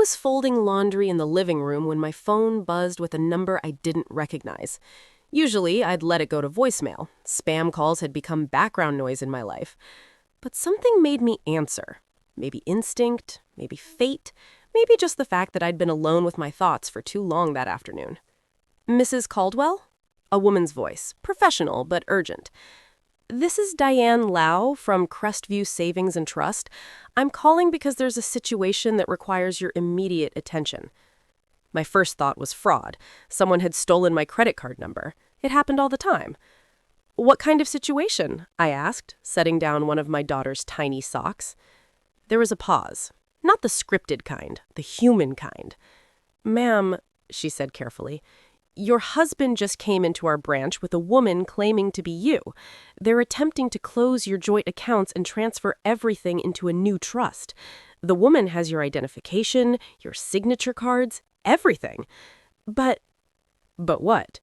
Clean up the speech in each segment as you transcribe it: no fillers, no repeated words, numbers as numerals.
was folding laundry in the living room when my phone buzzed with a number I didn't recognize. Usually, I'd let it go to voicemail. Spam calls had become background noise in my life. But something made me answer. Maybe instinct, maybe fate, maybe just the fact that I'd been alone with my thoughts for too long that afternoon. "Mrs. Caldwell?" A woman's voice, professional but urgent. "This is Diane Lau from Crestview Savings and Trust. I'm calling because there's a situation that requires your immediate attention." My first thought was fraud. Someone had stolen my credit card number. It happened all the time. "What kind of situation?" I asked, setting down one of my daughter's tiny socks. There was a pause. Not the scripted kind, the human kind. "Ma'am," she said carefully, "your husband just came into our branch with a woman claiming to be you. They're attempting to close your joint accounts and transfer everything into a new trust. The woman has your identification, your signature cards, everything. But what?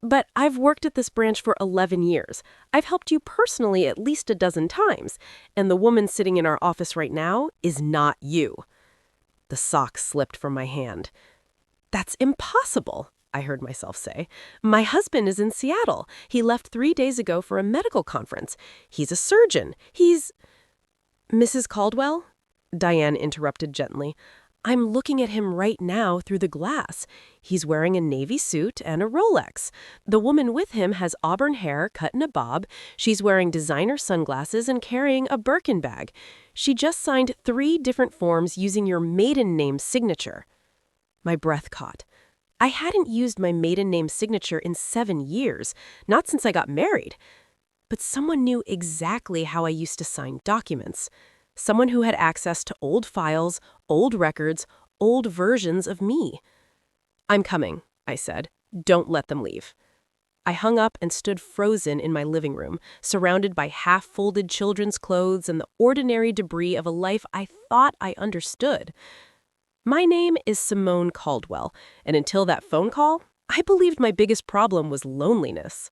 But I've worked at this branch for 11 years. I've helped you personally at least a dozen times, and the woman sitting in our office right now is not you." The sock slipped from my hand. "That's impossible," I heard myself say. "My husband is in Seattle. He left 3 days ago for a medical conference. He's a surgeon. "Mrs. Caldwell?" Diane interrupted gently. "I'm looking at him right now through the glass. He's wearing a navy suit and a Rolex. The woman with him has auburn hair cut in a bob. She's wearing designer sunglasses and carrying a Birkin bag. She just signed 3 different forms using your maiden name signature." My breath caught. I hadn't used my maiden name signature in 7 years, not since I got married. But someone knew exactly how I used to sign documents. Someone who had access to old files, old records, old versions of me. "I'm coming," I said. "Don't let them leave." I hung up and stood frozen in my living room, surrounded by half-folded children's clothes and the ordinary debris of a life I thought I understood. My name is Simone Caldwell, and until that phone call, I believed my biggest problem was loneliness.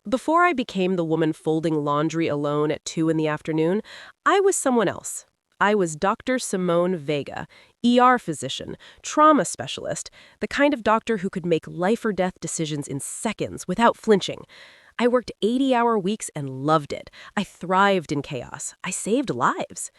Before I became the woman folding laundry alone at 2 in the afternoon, I was someone else. I was Dr. Simone Vega, ER physician, trauma specialist, the kind of doctor who could make life-or-death decisions in seconds without flinching. I worked 80-hour weeks and loved it. I thrived in chaos. I saved lives.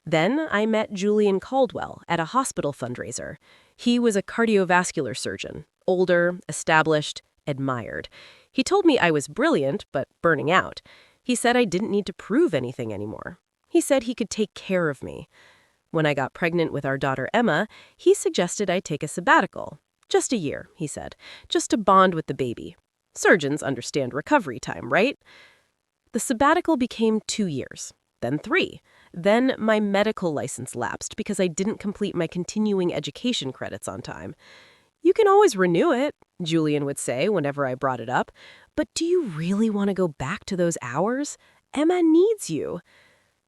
Then I met Julian Caldwell at a hospital fundraiser. He was a cardiovascular surgeon, older, established, admired. He told me I was brilliant, but burning out. He said I didn't need to prove anything anymore. He said he could take care of me. When I got pregnant with our daughter Emma, he suggested I take a sabbatical. Just a year, he said, just to bond with the baby. Surgeons understand recovery time, right? The sabbatical became 2 years, then 3. Then my medical license lapsed because I didn't complete my continuing education credits on time. "You can always renew it," Julian would say whenever I brought it up. "But do you really want to go back to those hours? Emma needs you."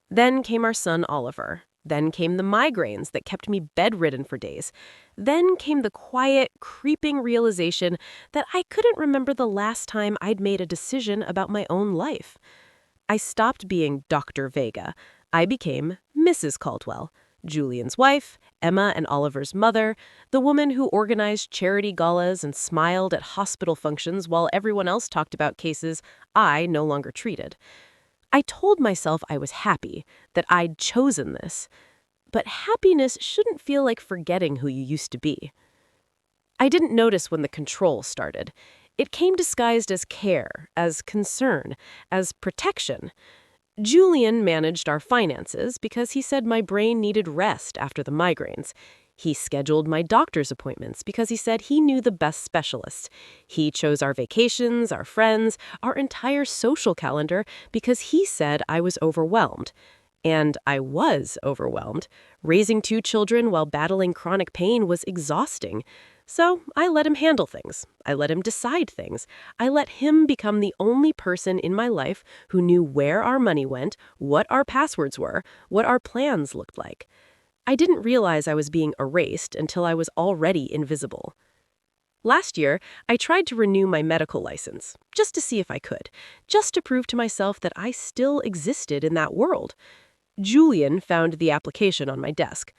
Then came our son Oliver. Then came the migraines that kept me bedridden for days. Then came the quiet, creeping realization that I couldn't remember the last time I'd made a decision about my own life. I stopped being Dr. Vega. I became Mrs. Caldwell, Julian's wife, Emma and Oliver's mother, the woman who organized charity galas and smiled at hospital functions while everyone else talked about cases I no longer treated. I told myself I was happy, that I'd chosen this. But happiness shouldn't feel like forgetting who you used to be. I didn't notice when the control started. It came disguised as care, as concern, as protection. Julian managed our finances because he said my brain needed rest after the migraines. He scheduled my doctor's appointments because he said he knew the best specialists. He chose our vacations, our friends, our entire social calendar because he said I was overwhelmed. And I was overwhelmed. Raising 2 children while battling chronic pain was exhausting. So I let him handle things. I let him decide things. I let him become the only person in my life who knew where our money went, what our passwords were, what our plans looked like. I didn't realize I was being erased until I was already invisible. Last year, I tried to renew my medical license, just to see if I could, just to prove to myself that I still existed in that world. Julian found the application on my desk.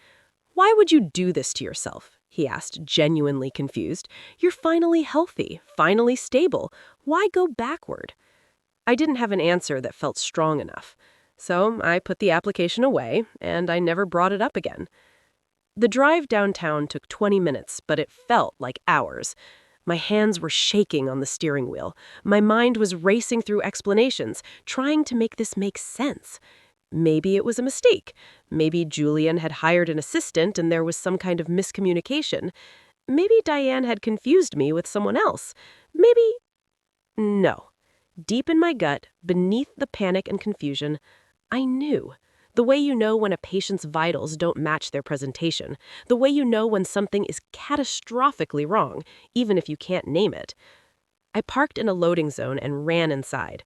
"Why would you do this to yourself?" he asked, genuinely confused. "You're finally healthy, finally stable. Why go backward?" I didn't have an answer that felt strong enough. So I put the application away, and I never brought it up again. The drive downtown took 20 minutes, but it felt like hours. My hands were shaking on the steering wheel. My mind was racing through explanations, trying to make this make sense. Maybe it was a mistake. Maybe Julian had hired an assistant and there was some kind of miscommunication. Maybe Diane had confused me with someone else. Maybe... No. Deep in my gut, beneath the panic and confusion, I knew. The way you know when a patient's vitals don't match their presentation. The way you know when something is catastrophically wrong, even if you can't name it. I parked in a loading zone and ran inside.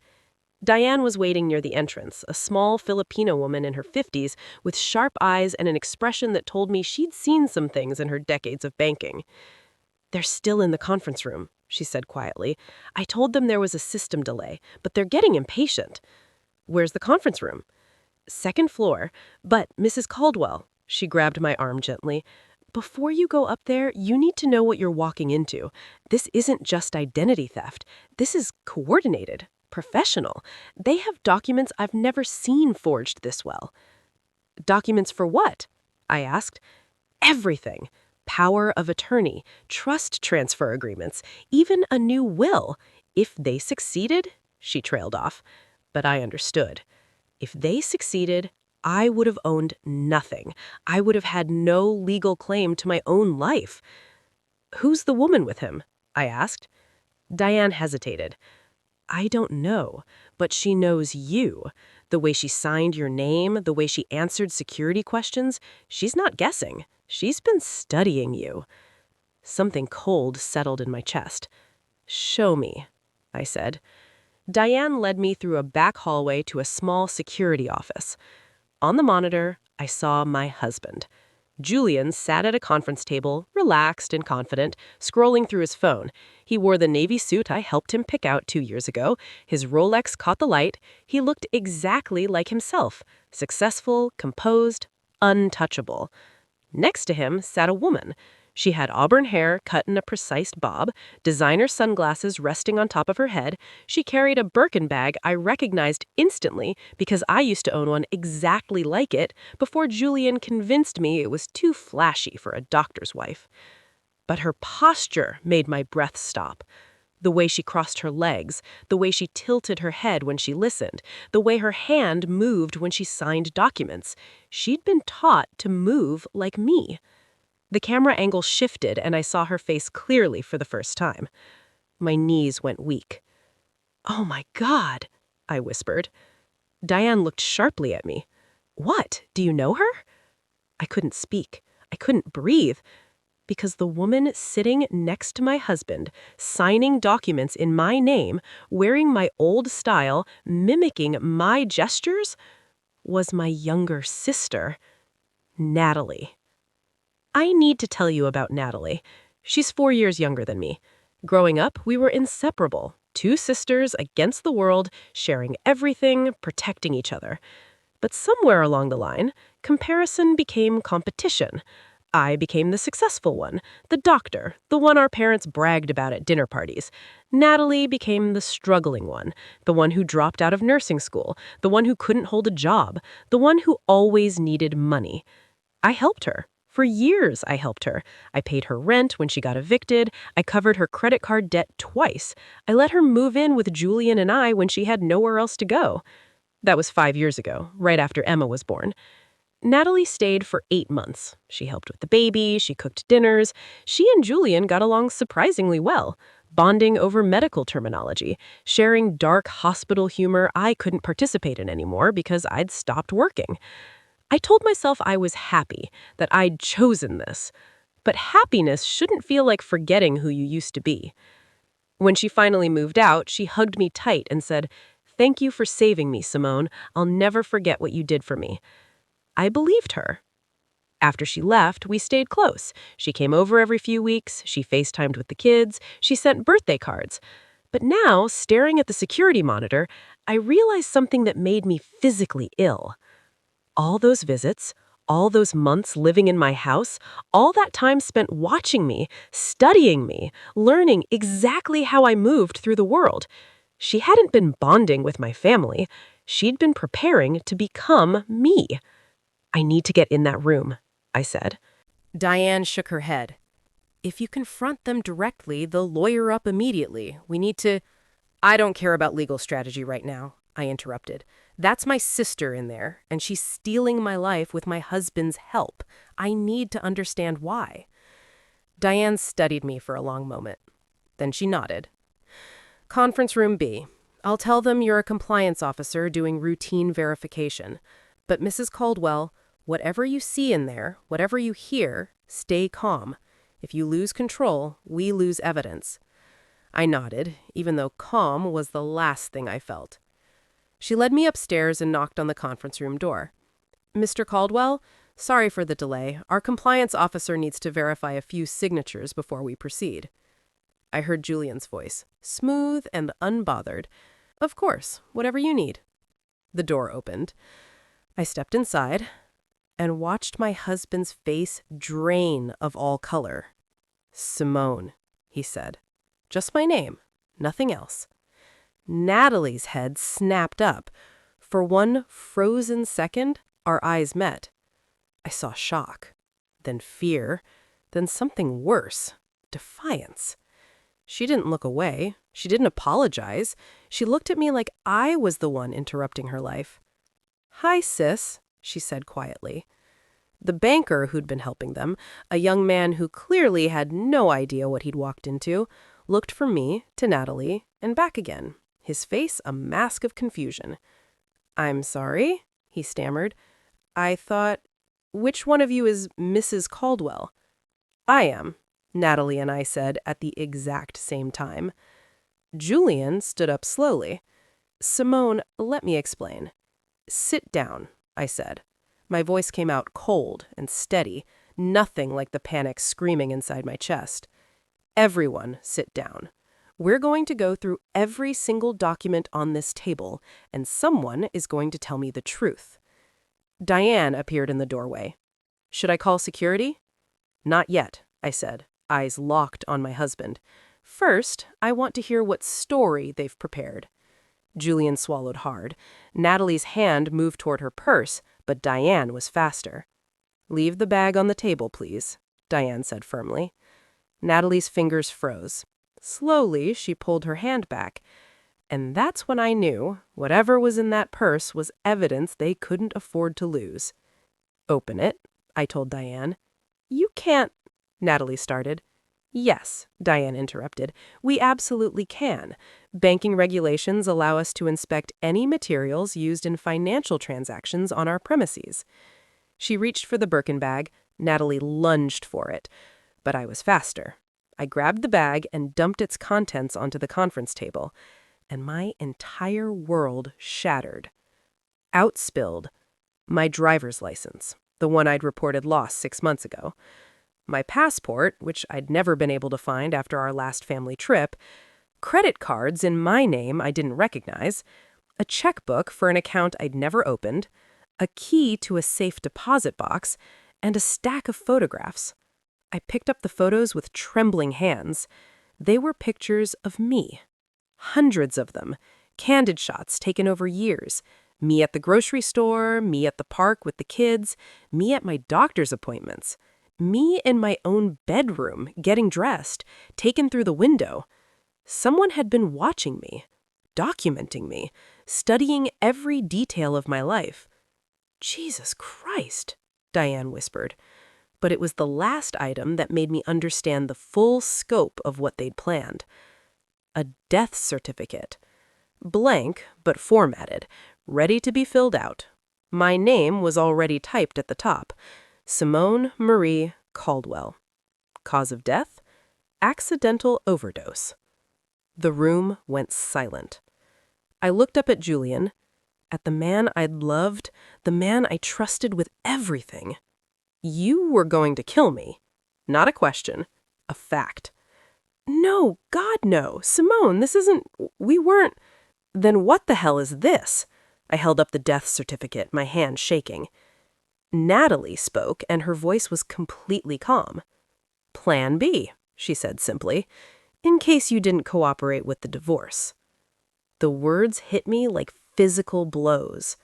Diane was waiting near the entrance, a small Filipino woman in her 50s with sharp eyes and an expression that told me she'd seen some things in her decades of banking. "They're still in the conference room," she said quietly. "I told them there was a system delay, but they're getting impatient." "Where's the conference room?" "Second floor. But, Mrs. Caldwell," she grabbed my arm gently, "before you go up there, you need to know what you're walking into. This isn't just identity theft. This is coordinated, professional. They have documents I've never seen forged this well." "Documents for what?" I asked. "Everything. Power of attorney, trust transfer agreements, even a new will. If they succeeded," she trailed off. But I understood. If they succeeded, I would have owned nothing. I would have had no legal claim to my own life. "Who's the woman with him?" I asked. Diane hesitated. "I don't know, but she knows you. The way she signed your name, the way she answered security questions, she's not guessing. She's been studying you." Something cold settled in my chest. "Show me," I said. Diane led me through a back hallway to a small security office. On the monitor, I saw my husband. Julian sat at a conference table, relaxed and confident, scrolling through his phone. He wore the navy suit I helped him pick out 2 years ago. His Rolex caught the light. He looked exactly like himself, successful, composed, untouchable. Next to him sat a woman. She had auburn hair cut in a precise bob, designer sunglasses resting on top of her head. She carried a Birkin bag I recognized instantly because I used to own one exactly like it before Julian convinced me it was too flashy for a doctor's wife. But her posture made my breath stop. The way she crossed her legs, the way she tilted her head when she listened, the way her hand moved when she signed documents. She'd been taught to move like me. The camera angle shifted and I saw her face clearly for the first time. My knees went weak. "Oh my God," I whispered. Diane looked sharply at me. "What? Do you know her?" I couldn't speak. I couldn't breathe. Because the woman sitting next to my husband, signing documents in my name, wearing my old style, mimicking my gestures, was my younger sister, Natalie. I need to tell you about Natalie. She's 4 years younger than me. Growing up, we were inseparable. 2 sisters against the world, sharing everything, protecting each other. But somewhere along the line, comparison became competition. I became the successful one, the doctor, the one our parents bragged about at dinner parties. Natalie became the struggling one, the one who dropped out of nursing school, the one who couldn't hold a job, the one who always needed money. I helped her. For years, I helped her. I paid her rent when she got evicted. I covered her credit card debt twice. I let her move in with Julian and I when she had nowhere else to go. That was 5 years ago, right after Emma was born. Natalie stayed for 8 months. She helped with the baby, she cooked dinners. She and Julian got along surprisingly well, bonding over medical terminology, sharing dark hospital humor I couldn't participate in anymore because I'd stopped working. I told myself I was happy, that I'd chosen this. But happiness shouldn't feel like forgetting who you used to be. When she finally moved out, she hugged me tight and said, "Thank you for saving me, Simone. I'll never forget what you did for me." I believed her. After she left, we stayed close. She came over every few weeks, she FaceTimed with the kids, she sent birthday cards. But now, staring at the security monitor, I realized something that made me physically ill. All those visits, All those months living in my house, all that time spent watching me, studying me, learning exactly how I moved through the world. She hadn't been bonding with my family. She'd been preparing to become me. I need to get in that room, I said. Diane shook her head. If you confront them directly, they'll lawyer up immediately. We need to... I don't care about legal strategy right now, I interrupted. That's my sister in there, and she's stealing my life with my husband's help. I need to understand why. Diane studied me for a long moment. Then she nodded. Conference room B. I'll tell them you're a compliance officer doing routine verification. But Mrs. Caldwell, whatever you see in there, whatever you hear, stay calm. If you lose control, we lose evidence. I nodded, even though calm was the last thing I felt. She led me upstairs and knocked on the conference room door. Mr. Caldwell, sorry for the delay. Our compliance officer needs to verify a few signatures before we proceed. I heard Julian's voice, smooth and unbothered. Of course, whatever you need. The door opened. I stepped inside and watched my husband's face drain of all color. Simone, he said. Just my name, nothing else. Natalie's head snapped up. For one frozen second, our eyes met. I saw shock, then fear, then something worse, defiance. She didn't look away. She didn't apologize. She looked at me like I was the one interrupting her life. Hi, sis, she said quietly. The banker who'd been helping them, a young man who clearly had no idea what he'd walked into, looked from me to Natalie and back again, his face a mask of confusion. I'm sorry, he stammered. I thought, which one of you is Mrs. Caldwell? I am, Natalie and I said at the exact same time. Julian stood up slowly. Simone, let me explain. Sit down, I said. My voice came out cold and steady, nothing like the panic screaming inside my chest. Everyone sit down. We're going to go through every single document on this table, and someone is going to tell me the truth. Diane appeared in the doorway. Should I call security? Not yet, I said, eyes locked on my husband. First, I want to hear what story they've prepared. Julian swallowed hard. Natalie's hand moved toward her purse, but Diane was faster. Leave the bag on the table, please, Diane said firmly. Natalie's fingers froze. Slowly, she pulled her hand back. And that's when I knew whatever was in that purse was evidence they couldn't afford to lose. Open it, I told Diane. You can't, Natalie started. Yes, Diane interrupted. We absolutely can. Banking regulations allow us to inspect any materials used in financial transactions on our premises. She reached for the Birkin bag. Natalie lunged for it. But I was faster. I grabbed the bag and dumped its contents onto the conference table. And my entire world shattered. Out spilled my driver's license, the one I'd reported lost 6 months ago. My passport, which I'd never been able to find after our last family trip, credit cards in my name I didn't recognize, a checkbook for an account I'd never opened, a key to a safe deposit box, and a stack of photographs. I picked up the photos with trembling hands. They were pictures of me. Hundreds of them, candid shots taken over years. Me at the grocery store, me at the park with the kids, me at my doctor's appointments. Me in my own bedroom, getting dressed, taken through the window. Someone had been watching me, documenting me, studying every detail of my life. Jesus Christ, Diane whispered. But it was the last item that made me understand the full scope of what they'd planned. A death certificate. Blank, but formatted, ready to be filled out. My name was already typed at the top. Simone Marie Caldwell. Cause of death? Accidental overdose. The room went silent. I looked up at Julian, at the man I'd loved, the man I trusted with everything. You were going to kill me. Not a question. A fact. No, God, no. Simone, this isn't... We weren't... Then what the hell is this? I held up the death certificate, my hand shaking. Natalie spoke, and her voice was completely calm. Plan B, she said simply, in case you didn't cooperate with the divorce. The words hit me like physical blows.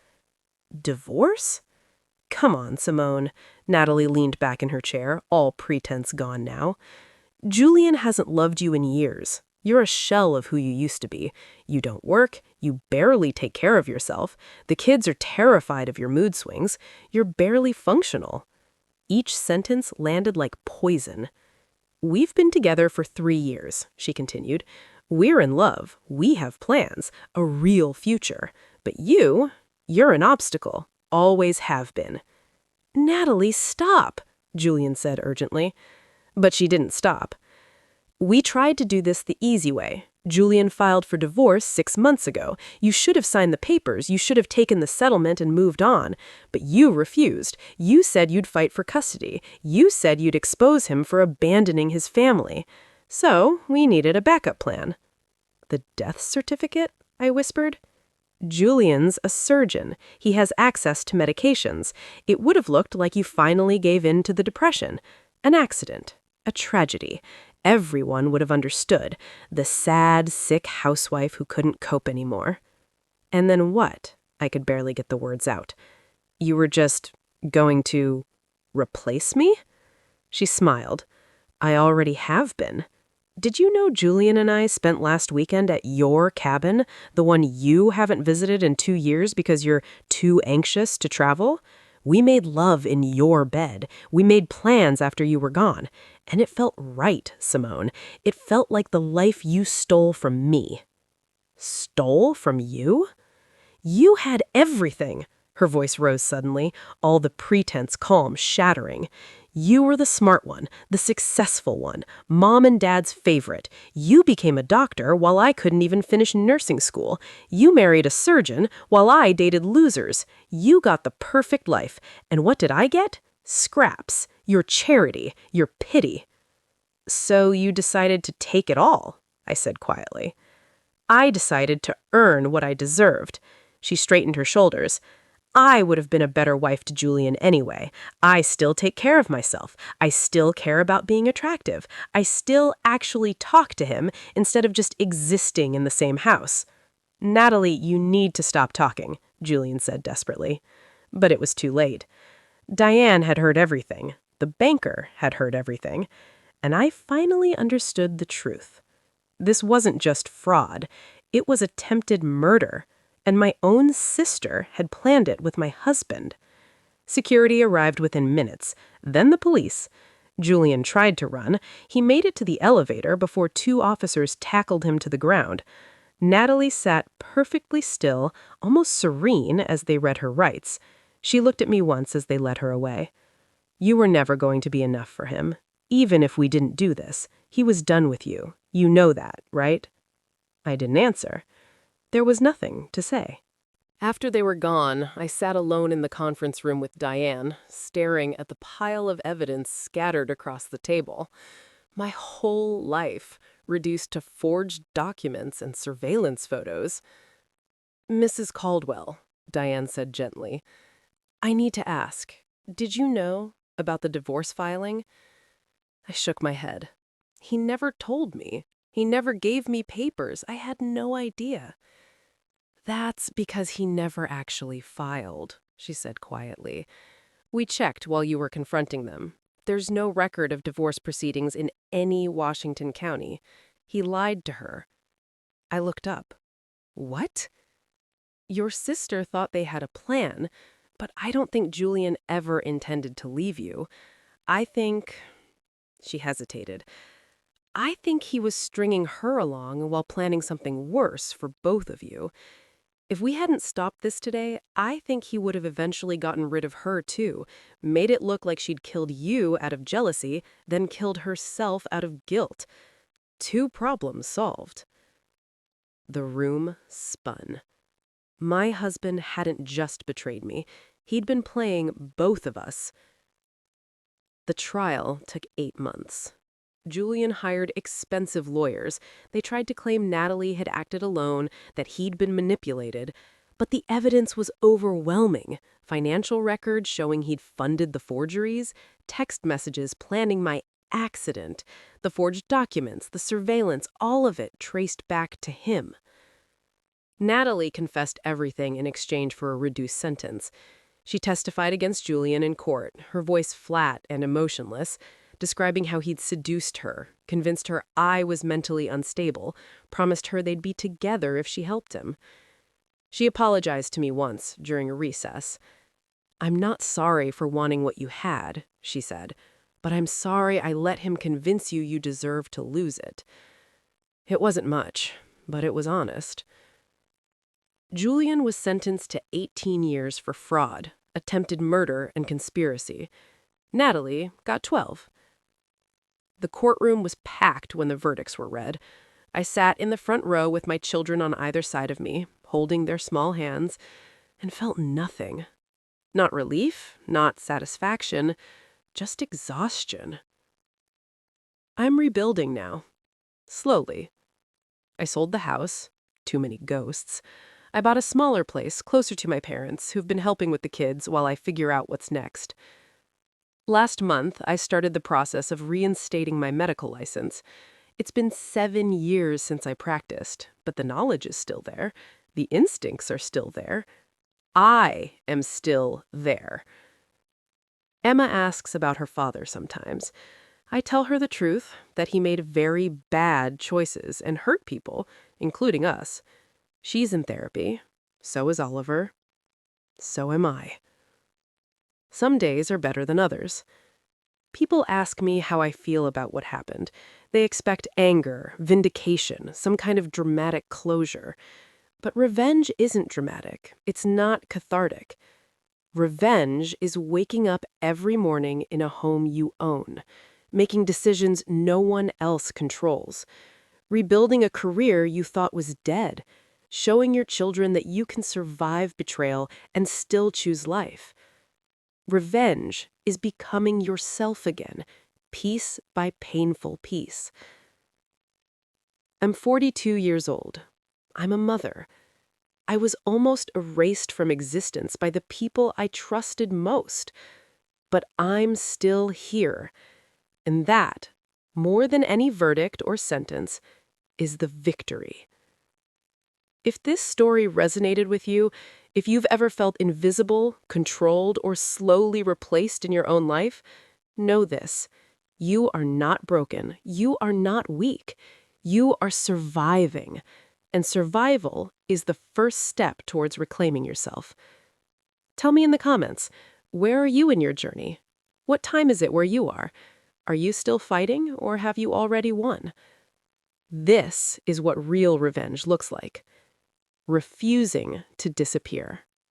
Divorce? Come on, Simone. Natalie leaned back in her chair, all pretense gone now. Julian hasn't loved you in years. You're a shell of who you used to be. You don't work. You barely take care of yourself. The kids are terrified of your mood swings. You're barely functional. Each sentence landed like poison. We've been together for 3 years, she continued. We're in love. We have plans, a real future. But you're an obstacle. Always have been. Natalie, stop, Julian said urgently. But she didn't stop. We tried to do this the easy way. Julian filed for divorce 6 months ago. You should have signed the papers. You should have taken the settlement and moved on. But you refused. You said you'd fight for custody. You said you'd expose him for abandoning his family. So we needed a backup plan. The death certificate? I whispered. Julian's a surgeon. He has access to medications. It would have looked like you finally gave in to the depression. An accident. A tragedy. Everyone would have understood. The sad, sick housewife who couldn't cope anymore. And then what? I could barely get the words out. You were just going to replace me? She smiled. I already have been. Did you know Julian and I spent last weekend at your cabin, the one you haven't visited in 2 years because you're too anxious to travel? We made love in your bed. We made plans after you were gone. And it felt right, Simone. It felt like the life you stole from me. Stole from you? You had everything. Her voice rose suddenly, all the pretense calm shattering. You were the smart one, the successful one, Mom and Dad's favorite. You became a doctor while I couldn't even finish nursing school. You married a surgeon while I dated losers. You got the perfect life. And what did I get? Scraps. Your charity. Your pity. So you decided to take it all, I said quietly. I decided to earn what I deserved. She straightened her shoulders. I would have been a better wife to Julian anyway. I still take care of myself. I still care about being attractive. I still actually talk to him instead of just existing in the same house. Natalie, you need to stop talking, Julian said desperately. But it was too late. Diane had heard everything. The banker had heard everything. And I finally understood the truth. This wasn't just fraud. It was attempted murder. And my own sister had planned it with my husband. Security arrived within minutes, then the police. Julian tried to run. He made it to the elevator before 2 officers tackled him to the ground. Natalie sat perfectly still, almost serene as they read her rights. She looked at me once as they led her away. You were never going to be enough for him. Even if we didn't do this, he was done with you. You know that, right? I didn't answer. There was nothing to say. After they were gone, I sat alone in the conference room with Diane, staring at the pile of evidence scattered across the table. My whole life reduced to forged documents and surveillance photos. Mrs. Caldwell, Diane said gently, I need to ask, did you know about the divorce filing? I shook my head. He never told me. He never gave me papers. I had no idea. That's because he never actually filed, she said quietly. We checked while you were confronting them. There's no record of divorce proceedings in any Washington county. He lied to her. I looked up. What? Your sister thought they had a plan, but I don't think Julian ever intended to leave you. I think... She hesitated. I think he was stringing her along while planning something worse for both of you. If we hadn't stopped this today, I think he would have eventually gotten rid of her too, made it look like she'd killed you out of jealousy, then killed herself out of guilt. 2 problems solved. The room spun. My husband hadn't just betrayed me. He'd been playing both of us. The trial took 8 months. Julian hired expensive lawyers. They tried to claim Natalie had acted alone, that he'd been manipulated. But the evidence was overwhelming. Financial records showing he'd funded the forgeries, text messages planning my accident, the forged documents, the surveillance, all of it traced back to him. Natalie confessed everything in exchange for a reduced sentence. She testified against Julian in court, her voice flat and emotionless, describing how he'd seduced her, convinced her I was mentally unstable, promised her they'd be together if she helped him. She apologized to me once during a recess. "I'm not sorry for wanting what you had," she said, "but I'm sorry I let him convince you deserve to lose it." It wasn't much, but it was honest. Julian was sentenced to 18 years for fraud, attempted murder, and conspiracy. Natalie got 12. The courtroom was packed when the verdicts were read. I sat in the front row with my children on either side of me, holding their small hands, and felt nothing. Not relief, not satisfaction, just exhaustion. I'm rebuilding now. Slowly. I sold the house. Too many ghosts. I bought a smaller place closer to my parents, who've been helping with the kids while I figure out what's next. Last month, I started the process of reinstating my medical license. It's been 7 years since I practiced, but the knowledge is still there. The instincts are still there. I am still there. Emma asks about her father sometimes. I tell her the truth, that he made very bad choices and hurt people, including us. She's in therapy. So is Oliver. So am I. Some days are better than others. People ask me how I feel about what happened. They expect anger, vindication, some kind of dramatic closure. But revenge isn't dramatic. It's not cathartic. Revenge is waking up every morning in a home you own, making decisions no one else controls, rebuilding a career you thought was dead, showing your children that you can survive betrayal and still choose life. Revenge is becoming yourself again, piece by painful piece. I'm 42 years old. I'm a mother. I was almost erased from existence by the people I trusted most. But I'm still here. And that, more than any verdict or sentence, is the victory. If this story resonated with you, if you've ever felt invisible, controlled, or slowly replaced in your own life, know this. You are not broken. You are not weak. You are surviving. And survival is the first step towards reclaiming yourself. Tell me in the comments, where are you in your journey? What time is it where you are? Are you still fighting, or have you already won? This is what real revenge looks like. Refusing to disappear.